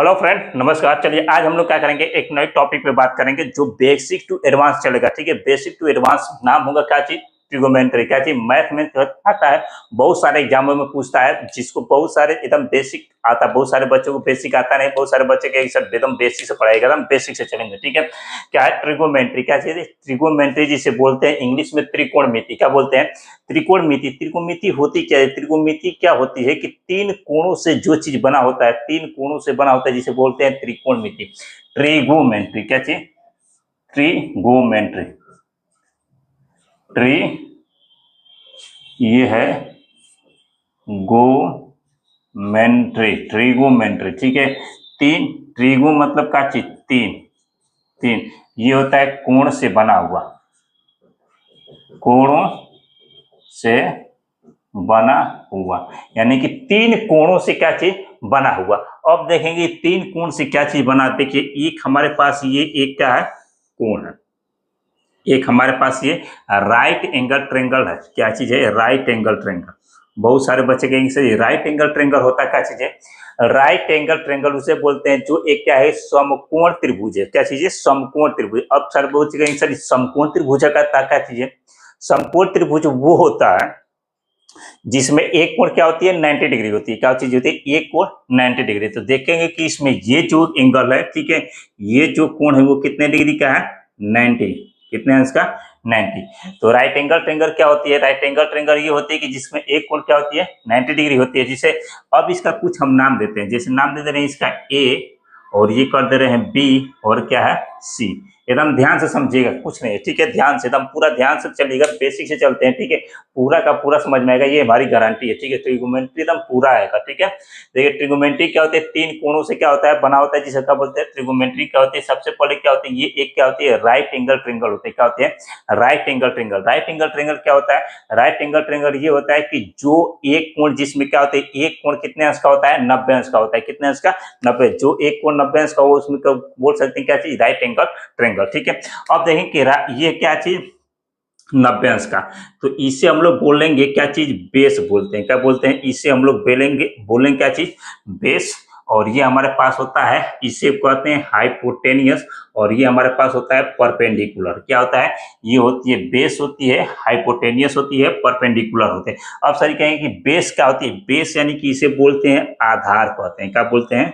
Hello friend, नमस्कार। चलिए आज हम लोग क्या करेंगे, एक नए टॉपिक पे बात करेंगे जो बेसिक टू एडवांस चलेगा। ठीक है, बेसिक टू एडवांस नाम होगा क्या चीज, ट्रिगोमेंट्री। क्या चीज, मैथ में आता है, बहुत सारे एग्जामों में पूछता है, जिसको बहुत सारे एकदम बेसिक आता है। बहुत सारे बच्चों को बेसिक आता नहीं, बहुत सारे बच्चे के एकदम बेसिक से पढ़ाएगा, एकदम बेसिक से चलेंगे। ठीक है, क्या है ट्रिगोमेंट्री? क्या चीज है ट्रिगोमेंट्री? जिसे बोलते हैं इंग्लिश में त्रिकोणमिति। क्या बोलते हैं? त्रिकोणमिति। त्रिकोणमिति होती क्या है? त्रिकोणमिति क्या होती है कि तीन कोणों से जो चीज बना होता है, तीन कोणों से बना होता है, जिसे बोलते हैं त्रिकोणमिति। ट्रिगोमेंट्री। क्या चीज? ट्रिगोमेंट्री। ट्री ये है गोमेंट्री, ट्रिगोमेंट्री। ठीक है, तीन, ट्रिगो मतलब क्या चीज? तीन। तीन ये होता है कोण से बना हुआ, कोणों से बना हुआ, यानी कि तीन कोणों से क्या चीज बना हुआ। अब देखेंगे तीन कोण से क्या चीज बना। देखिए, एक हमारे पास ये एक क्या है, कोण है। एक हमारे पास ये राइट एंगल ट्रेंगल है। क्या चीज है? Right angle triangle. बहुत सारे बच्चे कहेंगे सर राइट एंगल ट्रेंगल होता क्या चीज है? राइट एंगल ट्रेंगल उसे बोलते हैं जो एक क्या है, समकोण त्रिभुज है। क्या चीज है? समकोण त्रिभुज। अब सर बहुत कहेंगे सर समकोण त्रिभुज का क्या चीज है? समकोण त्रिभुज वो होता है जिसमें एक कोण क्या होती है, 90 डिग्री होती है। क्या चीज होती है? एक कोण 90 डिग्री। तो देखेंगे कि इसमें ये जो एंगल है, ठीक है, ये जो कोण है वो कितने डिग्री का है? 90। कितने है इसका? 90। तो राइट एंगल ट्रेंगल क्या होती है? राइट एंगल ट्रेंगल ये होती है कि जिसमें एक कोण क्या होती है, 90 डिग्री होती है। जिसे अब इसका कुछ हम नाम देते हैं, जैसे नाम दे रहे हैं इसका ए, और ये कर दे रहे हैं बी, और क्या है सी। एकदम ध्यान से समझिएगा, कुछ नहीं है, ठीक है, ध्यान से, एकदम पूरा ध्यान से चलिएगा, बेसिक से चलते हैं। ठीक है, पूरा का पूरा समझ में आएगा, ये हमारी गारंटी है। ठीक है, ट्रिगोमेंट्री एकदम पूरा आएगा। ठीक है, देखिए ट्रिगोमेंट्री क्या होती है, तीन कोणों से क्या होता है, बना होता है, जिसे क्या बोलते हैं ट्रिगोमेंट्री। क्या होती है? सबसे पहले क्या होती है, ये एक क्या होती है, राइट एंगल ट्रेंगल होती है। क्या होती है? Right angle triangle. Right angle triangle क्या होता है? राइट एंगल ट्रेंगल ये होता है कि जो एक कोण, जिसमें क्या होता है, एक कोण कितने अंश का होता है? 90 अंश का होता है। कितने अंश का? 90। जो एक कोण 90 अंश का हो उसमें बोल सकते हैं क्या चीज? Right angle triangle. ठीक है, अब देखें कि ये क्या चीज, 90 अंश का, तो इसे हम लोग बोलेंगे क्या चीज? बेस बोलते हैं। क्या बोलते हैं? इसे हम लोग बोलेंगे क्या चीज? बेस। और ये हमारे पास होता है, इसे कहते हैं हाइपोटेनियस, और ये हमारे पास होता है परपेंडिकुलर। क्या होता है? ये होती है बेस, होती है हाइपोटेनियस, होती है परपेंडिकुलर होते हैं। अब सर कहेंगे कि बेस क्या होती है? बेस यानी कि इसे बोलते हैं आधार कहते हैं। क्या बोलते हैं?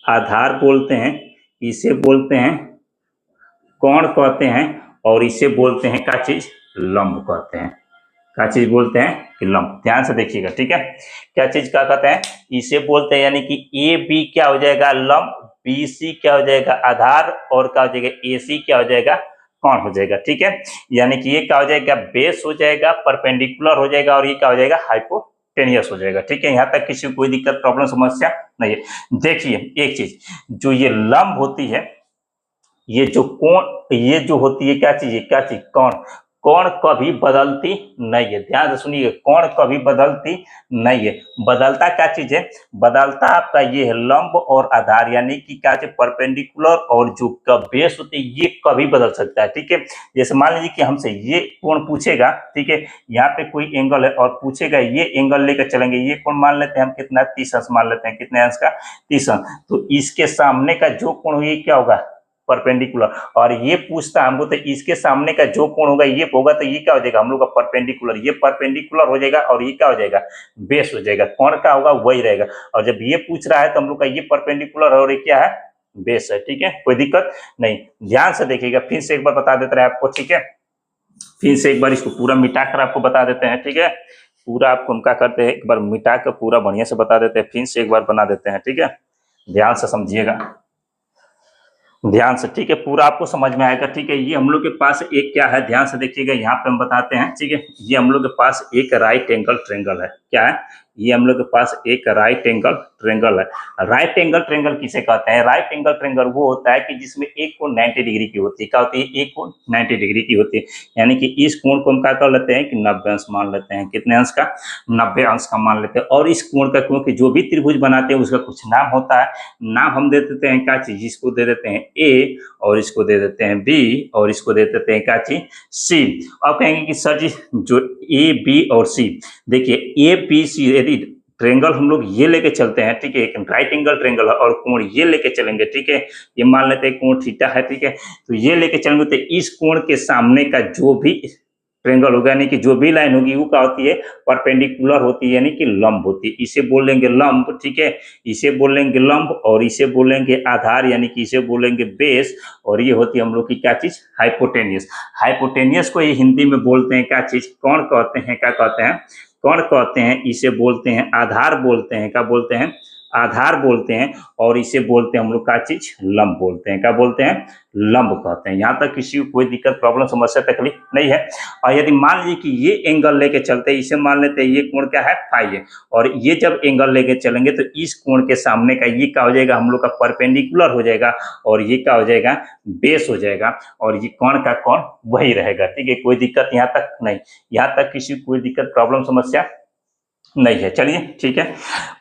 आधार बोलते हैं। इसे बोलते हैं कोण कहते हैं, और इसे बोलते हैं क्या चीज? लंब कहते हैं। क्या चीज बोलते हैं? कि लंब। ध्यान से देखिएगा। ठीक है, क्या चीज क्या कहते हैं? इसे बोलते हैं, यानी कि ए बी क्या हो जाएगा? लंब। बी सी क्या हो जाएगा? आधार। और क्या हो जाएगा? ए सी क्या हो जाएगा? कोण हो जाएगा। ठीक है, यानी कि ये क्या हो जाएगा? बेस हो जाएगा, परपेंडिकुलर हो जाएगा, और ये क्या हो जाएगा? हाइपोटेनियस हो जाएगा। ठीक है, यहाँ तक किसी को कोई दिक्कत, प्रॉब्लम, समस्या नहीं है। देखिए एक चीज, जो ये लंब होती है, ये जो कोण, ये जो होती है क्या चीज है? क्या चीज? कोण। कोण कभी बदलती नहीं है। ध्यान से सुनिए, कोण कभी बदलती नहीं है। बदलता क्या चीज है? बदलता आपका ये है लंब और आधार, यानी कि क्या चीज? परपेंडिकुलर, और जो बेस होती है ये कभी बदल सकता है। ठीक है, जैसे मान लीजिए कि हमसे ये कोण पूछेगा, ठीक है, यहाँ पे कोई एंगल है और पूछेगा, ये एंगल लेकर चलेंगे, ये कोण मान लेते हैं हम कितना? 30 अंश मान लेते हैं। कितने अंश का? 30 अंश। तो इसके सामने का जो कोण होगा ये क्या होगा? परपेंडिकुलर। और ये पूछता हमको, तो इसके सामने का जो कोण होगा ये होगा, तो ये क्या हो जाएगा हम लोग का? परपेंडिकुलर। ये परपेंडिकुलर हो जाएगा, और ये क्या हो जाएगा? बेस हो जाएगा। कोण का होगा वही रहेगा। और जब ये पूछ रहा है तो हम लोग का ये परपेंडिकुलर है और ये क्या है? बेस है। ठीक है, कोई दिक्कत नहीं। ध्यान से देखिएगा, फिर से एक बार बता देते हैं आपको। ठीक है, फिर से एक बार इसको पूरा मिटा कर आपको बता देते हैं। ठीक है, पूरा आपको हम क्या करते हैं, एक बार मिटा कर पूरा बढ़िया से बता देते हैं, फिर से एक बार बना देते हैं। ठीक है, ध्यान से समझिएगा, ध्यान से। ठीक है, पूरा आपको समझ में आएगा। ठीक है, ये हम लोग के पास एक क्या है, ध्यान से देखिएगा, यहाँ पे हम बताते हैं। ठीक है, ये हम लोग के पास एक राइट एंगल ट्रेंगल है। क्या है? ये हम लोग के पास एक राइट एंगल ट्रेंगल है। राइट एंगल ट्रेंगल किसे कहते हैं? राइट एंगल ट्रेंगल वो होता है कि जिसमें एक कोण 90 डिग्री की होती है। क्या होती है? एक कोण 90 डिग्री की होती है, यानी कि इस कोण को हम क्या कर लेते हैं कि 90 अंश मान लेते हैं। कितने अंश का? 90 अंश का मान लेते हैं। और इस कोण का, क्योंकि जो भी त्रिभुज बनाते हैं उसका कुछ नाम होता है, नाम हम दे देते हैं क्या चीज? इसको दे देते हैं ए, और इसको दे देते हैं बी, और इसको दे देते हैं क्या चीज? सी। अब कहेंगे कि सर जी जो ए बी और सी, देखिए ए बी सी, यदि ट्रेंगल हम लोग ये लेके चलते हैं, ठीक है, एक राइट एंगल ट्रेंगल है और कोण ये लेके चलेंगे, ठीक है, ये मान लेते हैं कोण थीटा है, ठीक है, तो ये लेके चलेंगे तो इस कोण के सामने का जो भी ट्रेंगल होगा यानी कि जो भी लाइन होगी वो क्या होती है, परपेंडिकुलर होती है यानी कि लंब होती है, इसे बोलेंगे लंब, ठीक है, इसे बोलेंगे लंब और इसे बोलेंगे आधार यानी कि इसे बोलेंगे बेस, और ये होती है हम लोग की क्या चीज, हाइपोटेनियस। हाइपोटेनियस को ये हिंदी में बोलते हैं क्या चीज, कौन कहते हैं, क्या कहते हैं, कौन कहते हैं, इसे बोलते हैं आधार बोलते हैं, क्या बोलते हैं, आधार बोलते हैं, और इसे बोलते हैं हम लोग क्या चीज, लंब बोलते हैं, क्या बोलते हैं, लंब कहते हैं। यहाँ तक किसी को कोई दिक्कत प्रॉब्लम समस्या तकलीफ नहीं है। और यदि मान लीजिए कि ये एंगल लेके चलते हैं, इसे मान लेते हैं ये कोण क्या है, फाई है, और ये जब एंगल लेके चलेंगे तो इस कोण के सामने का ये क्या हो जाएगा, हम लोग का परपेंडिकुलर हो जाएगा, और ये क्या हो जाएगा, बेस हो जाएगा, और ये कोण का कोण वही रहेगा, ठीक है, कोई दिक्कत यहाँ तक नहीं, यहाँ तक किसी को कोई दिक्कत प्रॉब्लम समस्या नहीं है। चलिए ठीक है,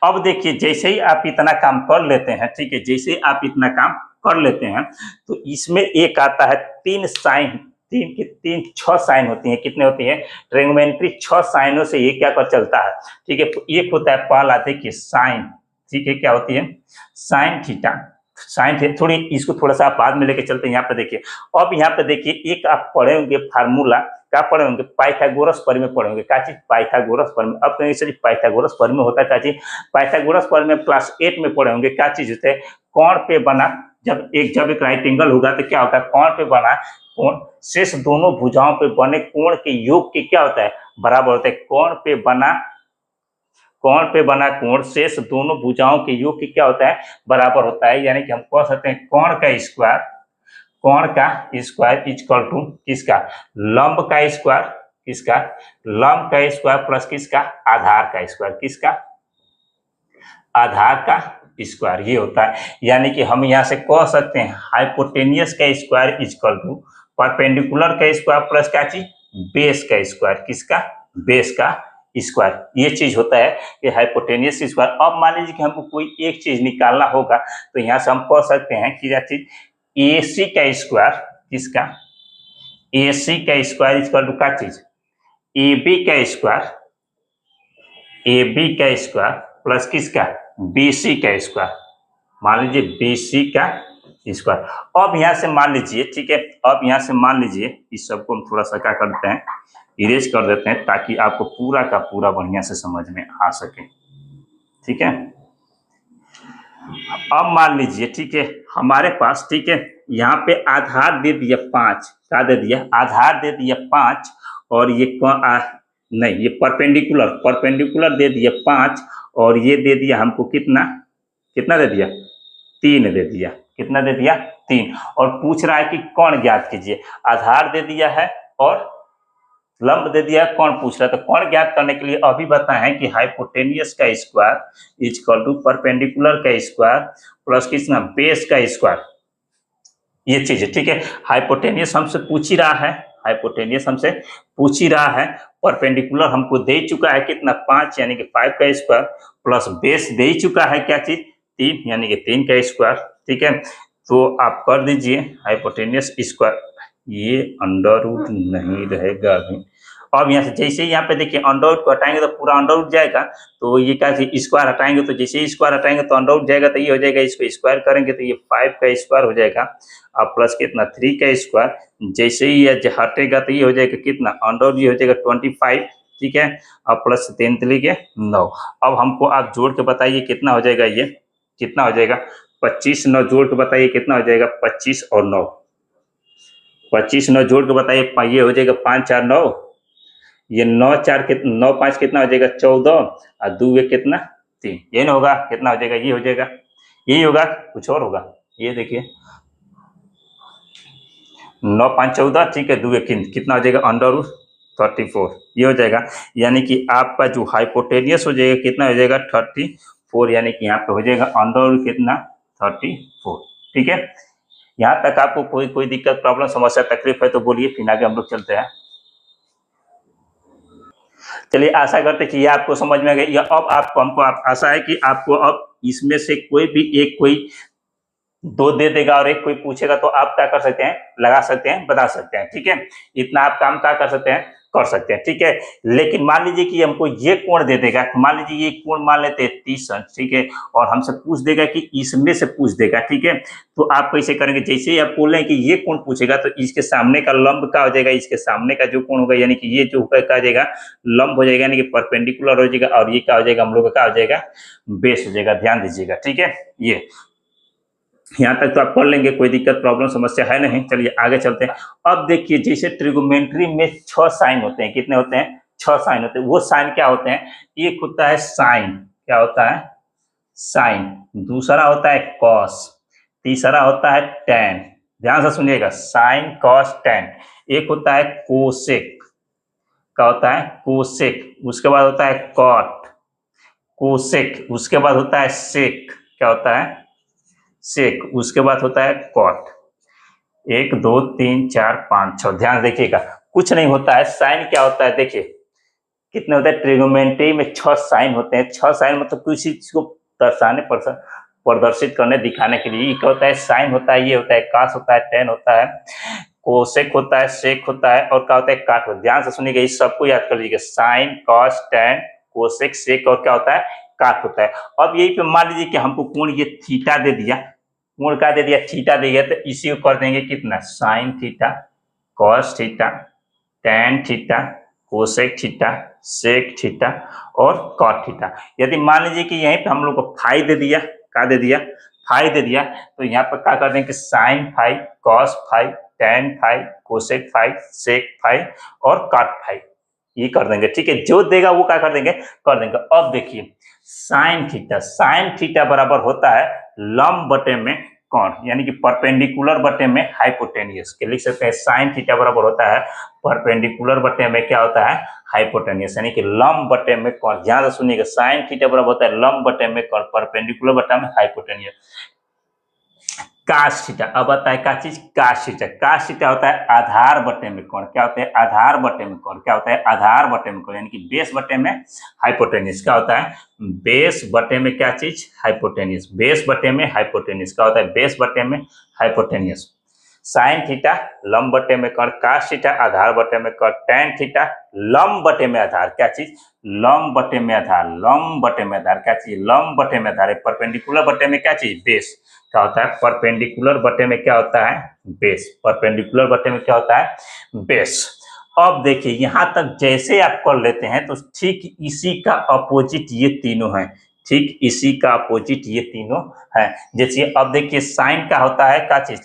अब देखिए जैसे ही आप इतना काम कर लेते हैं, ठीक है, जैसे ही आप इतना काम कर लेते हैं तो इसमें एक आता है तीन साइन, तीन की तीन 6 साइन होती हैं, कितने होती हैं, ट्रिग्नोमेट्री 6 साइनों से ये क्या कर चलता है, ठीक है, तो एक होता है पहला देखिए साइन, ठीक है, क्या होती है, साइन थीटा, साइन थीटा, थोड़ी इसको थोड़ा सा आप बाद में लेके चलते हैं, यहाँ पे देखिए, अब यहाँ पे देखिए एक आप पढ़े होंगे फार्मूला, क्या पढ़े होंगे, पाइथागोरस प्रमेय पढ़े होंगे, क्या चीज, पाइथागोरस प्रमेय। अब कहीं से पाइथागोरस प्रमेय होता है क्या चीज, पाइथागोरस प्रमेय क्लास 8 में पढ़े होंगे, क्या चीज होते हैं, कोण पे बना, जब एक राइट एंगल होगा तो क्या होता है, कोण पे बना कोण शेष दोनों भुजाओं पे बने कोण के योग के क्या होता है, बराबर होता है, कोण पे बना कोण शेष दोनों भुजाओं के योग के क्या होता है, बराबर होता है, यानी कि हम कह सकते हैं कोण का स्क्वायर इक्वल टू किसका, लंब का स्क्वायर, किसका, लंब का स्क्वायर प्लस किसका, आधार का स्क्वायर, किसका, आधार का स्क्वायर, ये होता है। यानी कि हम यहाँ से कह सकते हैं हाइपोटेनियस का स्क्वायर इक्वल टू परपेंडिकुलर का स्क्वायर प्लस क्या चीज, बेस का स्क्वायर, किसका, बेस का स्क्वायर, ये चीज होता है कि हाइपोटेनियस स्क्वायर। अब मान लीजिए कि हमको कोई एक चीज निकालना होगा तो यहाँ से हम कह सकते हैं कि यह चीज AC का स्क्वायर, किसका, AC का स्क्वायर इक्वल टू क्या चीज, AB का स्क्वायर, AB का स्क्वायर प्लस किसका, BC का स्क्वायर, मान लीजिए BC का स्क्वायर। अब यहाँ से मान लीजिए, ठीक है, अब यहाँ से मान लीजिए इस सबको हम थोड़ा सा क्या करते हैं, इरेज कर देते हैं ताकि आपको पूरा का पूरा बढ़िया से समझ में आ सके, ठीक है। अब मान लीजिए, ठीक है, हमारे पास, ठीक है, यहाँ पे आधार दे दिया 5, क्या दे दिया, आधार दे दिया 5, और ये नहीं, ये परपेंडिकुलर दे दिया 5, और ये दे दिया हमको कितना, कितना दे दिया, 3 दे दिया, कितना दे दिया, 3, और पूछ रहा है कि कोण ज्ञात कीजिए, आधार दे दिया है और लंब दे दिया, कौन पूछ रहा है, तो कौन ज्ञात करने के लिए अभी बताएं कि हाइपोटेनियस का स्क्वायर इक्वल टू परपेंडिकुलर का स्क्वायर प्लस कितना, बेस का स्क्वायर, ये चीज है, ठीक है। हाइपोटेनियस हमसे पूछ ही रहा है, हाइपोटेनियस हमसे पूछ ही रहा है, परपेंडिकुलर हमको दे चुका है कितना, 5 यानी कि 5 का स्क्वायर प्लस बेस दे चुका है क्या चीज, 3 यानी कि 3 का स्क्वायर, ठीक है। तो आप कर दीजिए हाइपोटेनियस स्क्वायर, ये अंडर रूट नहीं रहेगा अभी। अब यहाँ से जैसे ही यहाँ पे देखिए अंडर रूट को हटाएंगे तो पूरा अंडर रूट जाएगा, तो ये क्या स्क्वायर हटाएंगे, तो जैसे ही स्क्वायर हटाएंगे तो अंडर रूट जाएगा, तो ये हो जाएगा, इसको स्क्वायर करेंगे तो ये 5 का स्क्वायर हो जाएगा, अब प्लस कितना 3 का स्क्वायर, जैसे ही ये हटेगा तो ये हो जाएगा कितना, अंडर रूट ये हो जाएगा 25, ठीक है, अब प्लस 3 के 9। अब हमको आप जोड़ के बताइए कितना हो जाएगा, ये कितना हो जाएगा, 25 9 जोड़ के बताइए कितना हो जाएगा, 25 और 9, 25 9 जोड़ के बताइए, ये हो जाएगा 5 4 9, ये 9 4 कितना, 9 5 कितना हो जाएगा 14, और 2 1 कितना 3, ये ना होगा, कितना हो जाएगा, ये हो जाएगा, यही होगा, कुछ और होगा, ये देखिए 9 5 14, ठीक है, 2 1 कितना हो जाएगा, अंडर रूट 34, ये हो जाएगा। यानी कि आपका जो हाइपोटेनियस हो जाएगा कितना हो जाएगा, 34, यानी कि यहाँ पे हो जाएगा अंडर रूट कितना 34, ठीक है। यहाँ तक आपको कोई दिक्कत प्रॉब्लम समस्या तकलीफ है तो बोलिए, फिर आगे हम लोग चलते हैं। चलिए, आशा करते हैं कि ये आपको समझ में आ गया। अब आपको हमको आशा है कि आपको अब इसमें से कोई भी एक, कोई 2 दे देगा और एक कोई पूछेगा तो आप क्या कर सकते हैं, लगा सकते हैं, बता सकते हैं, ठीक है। इतना आप काम क्या कर सकते हैं, कर सकते हैं, ठीक है। लेकिन मान लीजिए कि हमको ये कोण दे देगा, मान लीजिए ये कोण मान लेते हैं 30 अंश, ठीक है, और हमसे पूछ देगा कि इसमें से पूछ देगा, ठीक है। तो आप कैसे करेंगे, जैसे ही आप बोल रहे हैं कि ये कोण पूछेगा तो इसके सामने का लंब क्या हो जाएगा, इसके सामने का जो कोण होगा यानी कि ये जो होगा क्या हो जाएगा, लंब हो जाएगा, यानी कि परपेंडिकुलर हो जाएगा, और ये क्या हो जाएगा, हम लोग का क्या हो जाएगा, बेस हो जाएगा। ध्यान दीजिएगा, ठीक है। ये यहाँ तक तो आप पढ़ लेंगे, कोई दिक्कत प्रॉब्लम समस्या है नहीं। चलिए आगे चलते हैं। अब देखिए जैसे ट्रिगोमेट्री में 6 साइन होते हैं, कितने होते हैं, 6 साइन होते हैं। वो साइन क्या होते हैं, एक होता है साइन, क्या होता है, साइन, दूसरा होता है कॉस, तीसरा होता है टेन। ध्यान से सुनिएगा, साइन कॉस टेन। एक होता है कोसेक, क्या होता है, कोसेक। उसके बाद होता है कॉट, कोसेक। उसके बाद होता है सेक, क्या होता है, सेक। उसके बाद होता है कॉट। 1 2 3 4 5 6। ध्यान देखिएगा, कुछ नहीं होता है। साइन क्या होता है, देखिए कितने होते हैं, ट्रिगोमेट्री में 6 साइन होते हैं। 6 साइन मतलब किसी चीज को दर्शाने, प्रदर्शित करने, दिखाने के लिए। क्या होता है, साइन होता है, ये होता है कास होता है, टेन होता है, कोसेक होता है, सेक होता है, और क्या होता है, काट होता है। ध्यान से सुनिएगा, इस सबको याद कर लीजिएगा, sine cos tan cosec sec, और क्या होता है, काट होता है। अब यही पे मान लीजिए कि हमको कोण ये थीटा दे दिया, कोण क्या दे दिया, थीटा दे दिया, तो इसी को कर देंगे कितना, sine theta cos theta tan theta cosec theta sec theta और कॉट थीटा। यदि मान लीजिए कि यहीं पे हम लोग को फाई दे दिया, क्या दे दिया, फाई दे दिया, तो यहाँ पर क्या कर देंगे, sine phi cos phi tan phi cosec phi sec phi और कॉट फाई, ये कर देंगे, ठीक है। जो देगा वो क्या कर देंगे, कर देंगे। अब देखिए साइन थीटा, साइन थीटा बराबर होता है लंब बटे में कोण, यानी कि परपेंडिकुलर बटे में हाइपोटेनियस के लिख सकते हैं। साइन थीटा बराबर होता है परपेंडिकुलर बटे में क्या होता है, हाइपोटेनियस, यानी कि लंब बटे में कोण। ध्यान से सुनिएगा, साइन थीटा बराबर होता है लंब बटे में कोण, परपेंडिकुलर बटे में हाइपोटेनियस। कास थीटा, अब बताए क्या चीज, कास थीटा। कास थीटा होता है आधार बटे में कोण, क्या होता है, आधार बटे में कोण, क्या होता है, आधार बटे में कोण, यानी कि बेस बटे में हाइपोटेनियस। क्या होता है, बेस बटे में क्या चीज, हाइपोटेनियस। बेस बटे में हाइपोटेनियस, क्या होता है, बेस बटे में हाइपोटेनियस। साइन थीटा लंब बटे में कोण, कास थीटा आधार बटे में कोण, टेन थीटा लंब बटे में आधार, क्या चीज, लंब बटे में आधार, लंब बटे में आधार, क्या चीज, लंब बटे में आधार। परपेंडिकुलर बटे में क्या चीज, बेस, क्या होता है, परपेंडिकुलर बटे में क्या होता है, बेस। परपेंडिकुलर बटे में क्या होता है, बेस। अब देखिए यहां तक जैसे आप कर लेते हैं तो ठीक इसी का अपोजिट ये तीनों हैं, ठीक इसी का अपोजिट ये तीनों है। जैसे अब देखिए साइन का होता है क्या चीज,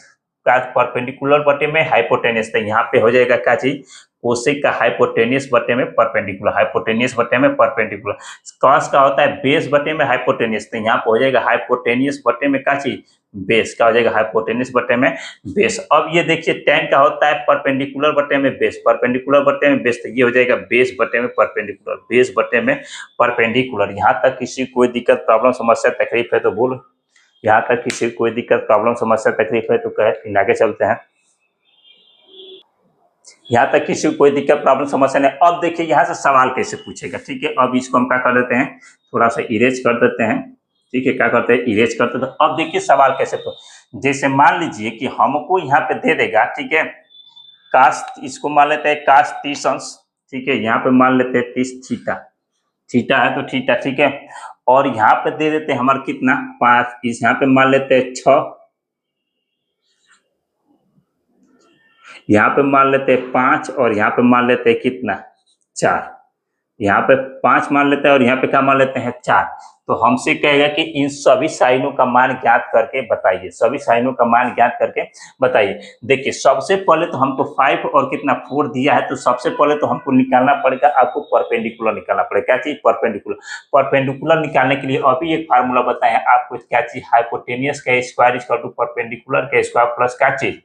का परपेंडिकुलर बटे में हाइपोटेनियस, तो यहाँ पे हो जाएगा क्या चीज, कोसेक का हाइपोटेनियस बटे में परपेंडिकुलर, हाइपोटेनियस बटे में परपेंडिकुलर। कॉस का होता है बेस बटे में हाइपोटेनियस, तो यहाँ पे हो जाएगा हाइपोटेनियस बटे में क्या चीज, बेस, का हो जाएगा हाइपोटेनियस बटे में बेस। अब ये देखिए टेन का होता है परपेंडिकुलर बटे में बेस, परपेंडिकुलर बटे में बेस, तो ये हो जाएगा बेस बटे में परपेंडिकुलर, बेस बटे में परपेंडिकुलर। यहाँ तक किसी कोई दिक्कत प्रॉब्लम समस्या तकलीफ है तो बोलो, यहाँ तक किसी कोई दिक्कत प्रॉब्लम समस्या तकलीफ है तो कहे, फिर आगे चलते हैं। यहाँ तक किसी को कोई दिक्कत प्रॉब्लम समस्या नहीं। अब देखिए यहाँ से सवाल कैसे पूछेगा, ठीक है। अब इसको हम क्या कर देते हैं, थोड़ा सा इरेज कर देते हैं, ठीक है। क्या करते हैं, इरेज करते हैं। अब देखिए सवाल कैसे, जैसे मान लीजिए कि हमको यहाँ पे दे देगा, ठीक है, कास, इसको मान लेते हैं कास 30 अंश, ठीक है। यहाँ पे मान लेते हैं 30 थीटा, थीटा है तो थीटा, ठीक है। और यहाँ पे दे देते हैं हमारे कितना, 5, इस यहाँ पे मान लेते हैं 6, यहाँ पे मान लेते हैं 5, और यहाँ पे मान लेते हैं कितना, 4। यहाँ पे 5 मान लेते हैं और यहाँ पे क्या मान लेते हैं, 4। तो हमसे कहेगा कि इन सभी साइनों का मान ज्ञात करके बताइए, सभी साइनों का मान ज्ञात करके बताइए। देखिए सबसे पहले तो हमको 5 और कितना 4 दिया है, तो सबसे पहले तो हमको निकालना पड़ेगा, आपको परपेंडिकुलर निकालना पड़ेगा। क्या चीज, परपेंडिकुलर। परपेंडिकुलर निकालने के लिए अभी एक फार्मूला बताए आपको, क्या चीज, हाइपोटेनियस का स्क्वायर इक्वल टू परपेंडिकुलर का स्क्वायर प्लस क्या चीज,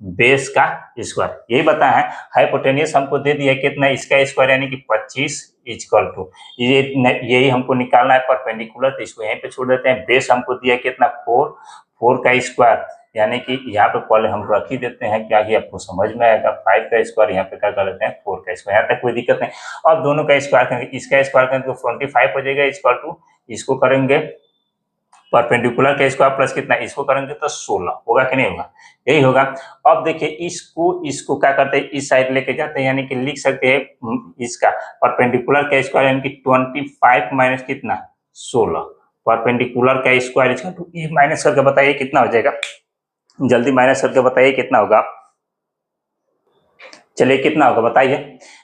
बेस का स्क्वायर, यही बताया है। हाइपोटेनियस हमको दे दिया कितना, इसका स्क्वायर यानी कि 25 इक्वल टू, ये यही हमको निकालना है परपेंडिकुलर, तो इसको यहीं पे छोड़ देते हैं। बेस हमको दिया कितना, 4 का स्क्वायर, यानी कि यहाँ पे पहले हम रख ही देते हैं, क्या कि आपको समझ में आएगा। 5 का स्क्वायर यहाँ पे क्या कर लेते हैं, 4 का स्क्वायर, यहाँ तक कोई दिक्कत नहीं। अब दोनों का स्क्वायर करेंगे, इसका स्क्वायर करेंगे तो 25 हो जाएगा इक्वल टू, इसको करेंगे परपेंडिकुलर का स्क्वायर प्लस कितना, इसको करेंगे तो 16 होगा कि नहीं होगा, यही होगा। अब देखिए इसको क्या करते हैं, इस साइड लेके जाते हैं, यानी कि लिख सकते हैं इसका परपेंडिकुलर का स्क्वायर यानी कि 25 माइनस कितना 16, परपेंडिकुलर का स्क्वायर इसका तो ये माइनस करके बताइए कितना हो जाएगा, जल्दी माइनस करके बताइए कितना होगा, चलिए कितना होगा बताइए।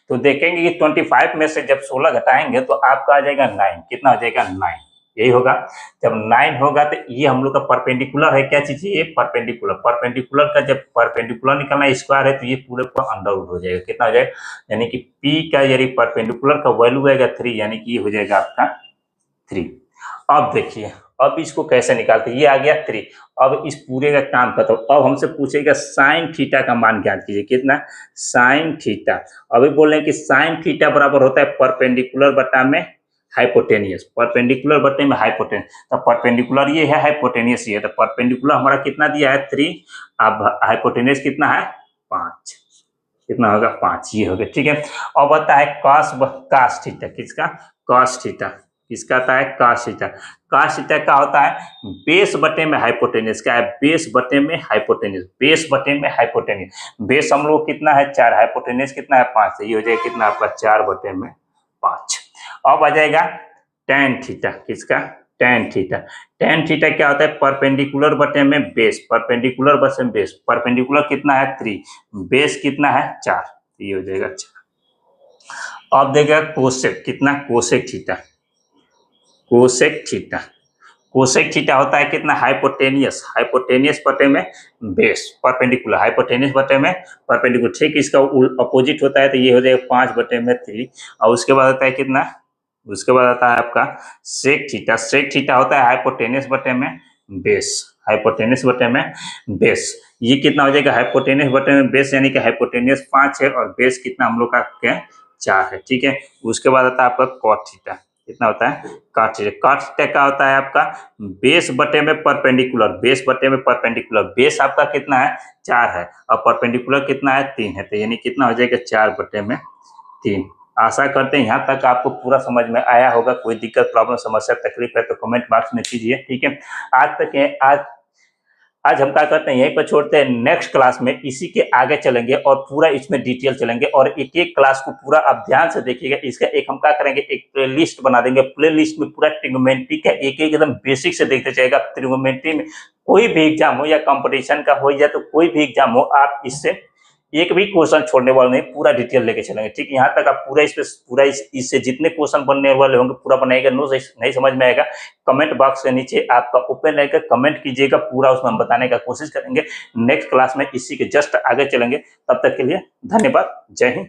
तो देखेंगे कि 25 में से जब 16 घटाएंगे तो आपका आ जाएगा 9, कितना हो जाएगा 9, यही होगा। जब 9 होगा तो ये हम लोग का परपेंडिकुलर है, क्या चीज है ये परपेंडिकुलर, परपेंडिकुलर का जब परपेंडिकुलर निकलना स्क्वायर है तो ये पूरे पूरा अंडर रूट हो जाएगा, कितना हो जाएगा, यानी कि P का यदि परपेंडिकुलर का वैल्यू आएगा 3, यानी कि ये हो जाएगा आपका 3। अब देखिए अब इसको कैसे निकालते, ये आ गया 3। अब इस पूरे का काम खत्म। अब हमसे पूछेगा साइन थीटा का मान ज्ञात कीजिए, कितना साइन थीटा। अभी बोल रहे हैं कि साइन थीटा बराबर होता है परपेंडिकुलर बटा में हाइपोटेनियस, परपेंडिकुलर बटे में हाइपोटेनियस। तो परपेंडिकुलर ये है, हाइपोटेनियस ये है, तो परपेंडिकुलर हमारा कितना दिया है 3, अब हाइपोटेनियस कितना है 5, कितना होगा 5, ये हो गया ठीक है। अब आता है cos थीटा, किसका cos थीटा, किसका आता है cos थीटा। cos थीटा का होता है बेस बटे में हाइपोटेनियस, क्या है बेस बटे में हाइपोटेनियस, बेस बटे में हाइपोटेनियस, बेस हम लोग कितना है 4, हाइपोटेनियस कितना है 5, ये हो जाएगा कितना आपका 4 बटे में 5। अब आ जाएगा tan थीटा, किसका tan थीटा। tan थीटा क्या होता है परपेंडिकुलर बटे में बेस, परपेंडिकुलर बटे में बेस, परपेंडिकुलर कितना है 3, बेस कितना है 4, ये हो जाएगा 4। अब देखेगा कोसेक, कितना cosec theta, cosec theta, cosec theta होता है कितना हाइपोटेनियस, हाइपोटेनियस बटे में बेस, परपेंडिकुलर हाइपोटेनियस बटे में परपेंडिकुलर, ठीक इसका अपोजिट होता है तो ये हो जाएगा 5 बटे में 3। और उसके बाद आता है कितना, उसके बाद आता है आपका सेक थीटा, सेक थीटा होता है हाइपोटेनियस बटे में बेस, हाइपोटेनियस बटे में बेस, ये कितना हो जाएगा हाइपोटेनियस बटे में बेस, यानी कि हाइपोटेनियस 5 है और बेस कितना हम लोग का 4 है, ठीक है। उसके बाद आता है आपका कॉट थीटा, कितना होता है कॉट थीटा। कॉट थीटा का होता है आपका बेस बटे में परपेंडिकुलर, बेस बटे में परपेंडिकुलर, बेस आपका कितना है 4 है और परपेंडिकुलर कितना है 3 है, तो यानी कितना हो जाएगा 4 बटे में 3। आशा करते हैं यहाँ तक आपको पूरा समझ में आया होगा। कोई दिक्कत प्रॉब्लम समस्या तकलीफ है तो कमेंट बॉक्स में कीजिए, ठीक है। आज तक है, आज हम क्या करते हैं यहीं पर छोड़ते हैं, नेक्स्ट क्लास में इसी के आगे चलेंगे और पूरा इसमें डिटेल चलेंगे और एक एक क्लास को पूरा आप ध्यान से देखिएगा। इसका एक हम क्या करेंगे एक प्लेलिस्ट बना देंगे, प्लेलिस्ट में पूरा ट्रिग्नोमेट्री का एक एकदम बेसिक से देखते जाएगा। ट्रिग्नोमेट्री में कोई भी एग्जाम हो या कंपटीशन का हो या तो कोई भी एग्जाम हो, आप इससे एक भी क्वेश्चन छोड़ने वाले नहीं, पूरा डिटेल लेके चलेंगे, ठीक। यहाँ तक आप पूरा इससे जितने क्वेश्चन बनने वाले होंगे पूरा बनाएगा। नो नहीं समझ में आएगा कमेंट बॉक्स के नीचे आपका ओपन रहेगा, कमेंट कीजिएगा, पूरा उसमें हम बताने का कोशिश करेंगे। नेक्स्ट क्लास में इसी के जस्ट आगे चलेंगे, तब तक के लिए धन्यवाद, जय हिंद।